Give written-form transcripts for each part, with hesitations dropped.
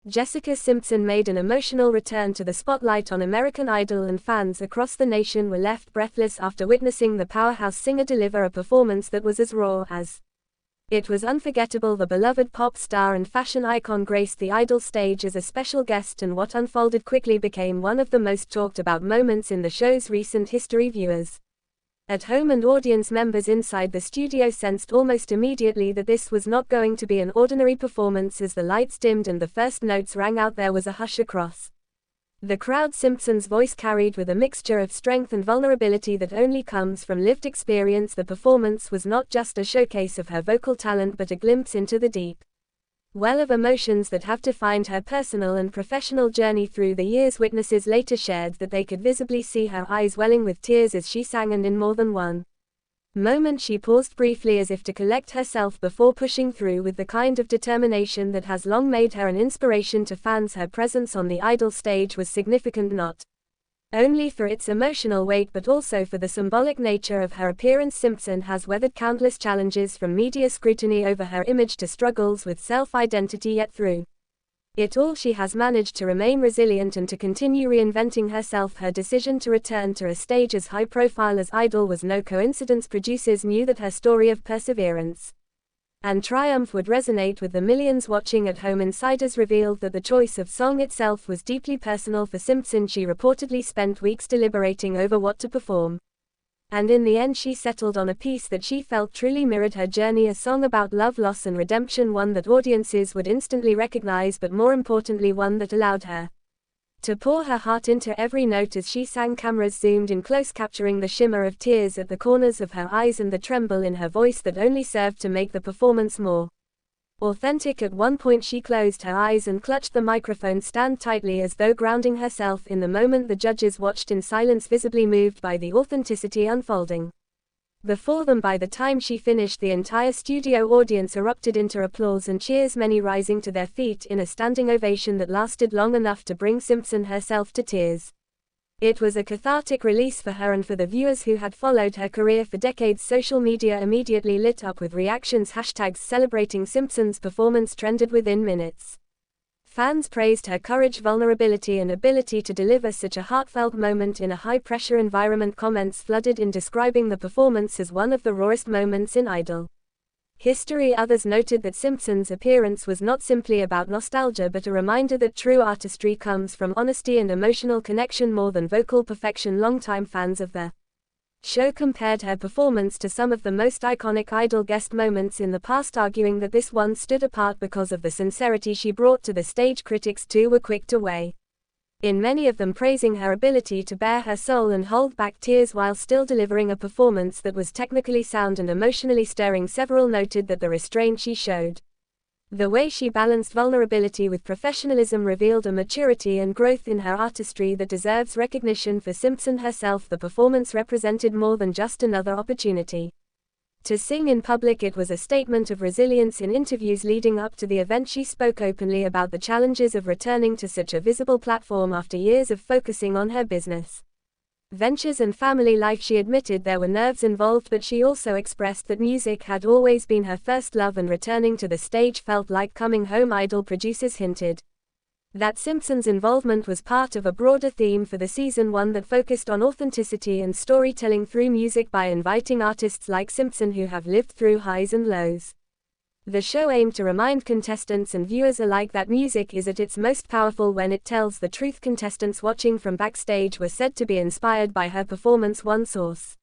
Jessica Simpson made an emotional return to the spotlight on American Idol, and fans across the nation were left breathless after witnessing the powerhouse singer deliver a performance that was as raw as it was unforgettable. The beloved pop star and fashion icon graced the Idol stage as a special guest, and what unfolded quickly became one of the most talked about moments in the show's recent history. Viewers at home and audience members inside the studio sensed almost immediately that this was not going to be an ordinary performance. As the lights dimmed and the first notes rang out, there was a hush across the crowd. Simpson's voice carried with a mixture of strength and vulnerability that only comes from lived experience. The performance was not just a showcase of her vocal talent, but a glimpse into the deep well of emotions that have defined her personal and professional journey through the years. Witnesses later shared that they could visibly see her eyes welling with tears as she sang, and in more than one moment she paused briefly as if to collect herself before pushing through with the kind of determination that has long made her an inspiration to fans. Her presence on the Idol stage was significant not only for its emotional weight but also for the symbolic nature of her appearance. Simpson has weathered countless challenges, from media scrutiny over her image to struggles with self-identity, yet through it all she has managed to remain resilient and to continue reinventing herself. Her decision to return to a stage as high-profile as Idol was no coincidence. Producers knew that her story of perseverance and triumph would resonate with the millions watching at home. Insiders revealed that the choice of song itself was deeply personal for Simpson. She reportedly spent weeks deliberating over what to perform, and in the end she settled on a piece that she felt truly mirrored her journey, a song about love, loss and redemption, one that audiences would instantly recognize, but more importantly one that allowed her to pour her heart into every note as she sang. Cameras zoomed in close, capturing the shimmer of tears at the corners of her eyes and the tremble in her voice that only served to make the performance more authentic. At one point she closed her eyes and clutched the microphone stand tightly, as though grounding herself in the moment. The judges watched in silence, visibly moved by the authenticity unfolding before them. By the time she finished, the entire studio audience erupted into applause and cheers, many rising to their feet in a standing ovation that lasted long enough to bring Simpson herself to tears. It was a cathartic release for her and for the viewers who had followed her career for decades. Social media immediately lit up with reactions. Hashtags celebrating Simpson's performance trended within minutes. Fans praised her courage, vulnerability and ability to deliver such a heartfelt moment in a high-pressure environment. Comments flooded in, describing the performance as one of the rawest moments in Idol history. Others noted that Simpson's appearance was not simply about nostalgia, but a reminder that true artistry comes from honesty and emotional connection more than vocal perfection. Longtime fans of the show compared her performance to some of the most iconic Idol guest moments in the past, arguing that this one stood apart because of the sincerity she brought to the stage. Critics too were quick to weigh in, many of them praising her ability to bare her soul and hold back tears while still delivering a performance that was technically sound and emotionally stirring. Several noted that the restraint she showed, the way she balanced vulnerability with professionalism, revealed a maturity and growth in her artistry that deserves recognition. For Simpson herself, the performance represented more than just another opportunity to sing in public. It was a statement of resilience. In interviews leading up to the event, she spoke openly about the challenges of returning to such a visible platform after years of focusing on her business ventures and family life. She admitted there were nerves involved, but she also expressed that music had always been her first love and returning to the stage felt like coming home. Idol producers hinted that Simpson's involvement was part of a broader theme for the season, one that focused on authenticity and storytelling through music by inviting artists like Simpson who have lived through highs and lows. The show aimed to remind contestants and viewers alike that music is at its most powerful when it tells the truth. Contestants watching from backstage were said to be inspired by her performance. One source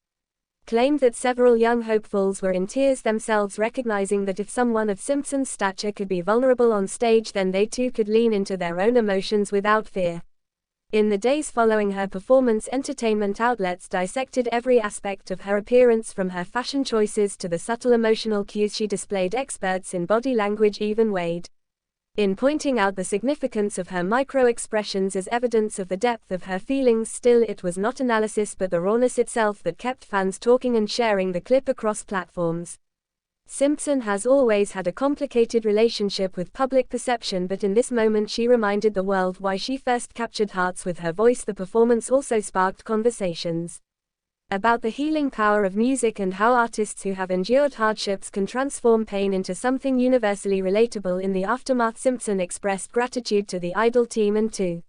claimed that several young hopefuls were in tears themselves, recognizing that if someone of Simpson's stature could be vulnerable on stage, then they too could lean into their own emotions without fear. In the days following her performance, entertainment outlets dissected every aspect of her appearance, from her fashion choices to the subtle emotional cues she displayed. Experts in body language even weighed in, pointing out the significance of her micro-expressions as evidence of the depth of her feelings. Still, it was not analysis but the rawness itself that kept fans talking and sharing the clip across platforms. Simpson has always had a complicated relationship with public perception, but in this moment she reminded the world why she first captured hearts with her voice. The performance also sparked conversations about the healing power of music and how artists who have endured hardships can transform pain into something universally relatable. In the aftermath, Simpson expressed gratitude to the Idol team and to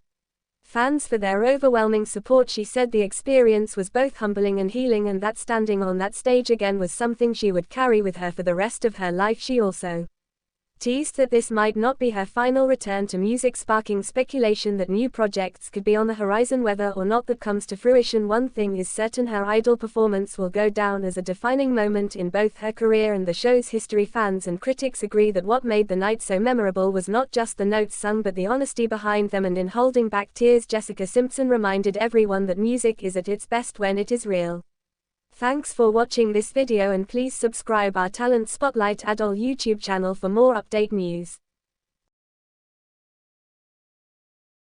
fans for their overwhelming support. She said the experience was both humbling and healing, and that standing on that stage again was something she would carry with her for the rest of her life. She also teased that this might not be her final return to music, sparking speculation that new projects could be on the horizon. Whether or not that comes to fruition, one thing is certain: her Idol performance will go down as a defining moment in both her career and the show's history. Fans and critics agree that what made the night so memorable was not just the notes sung but the honesty behind them and in holding back tears. Jessica Simpson reminded everyone that music is at its best when it is real. Thanks for watching this video, and please subscribe our Talent Spotlight Idol YouTube channel for more update news.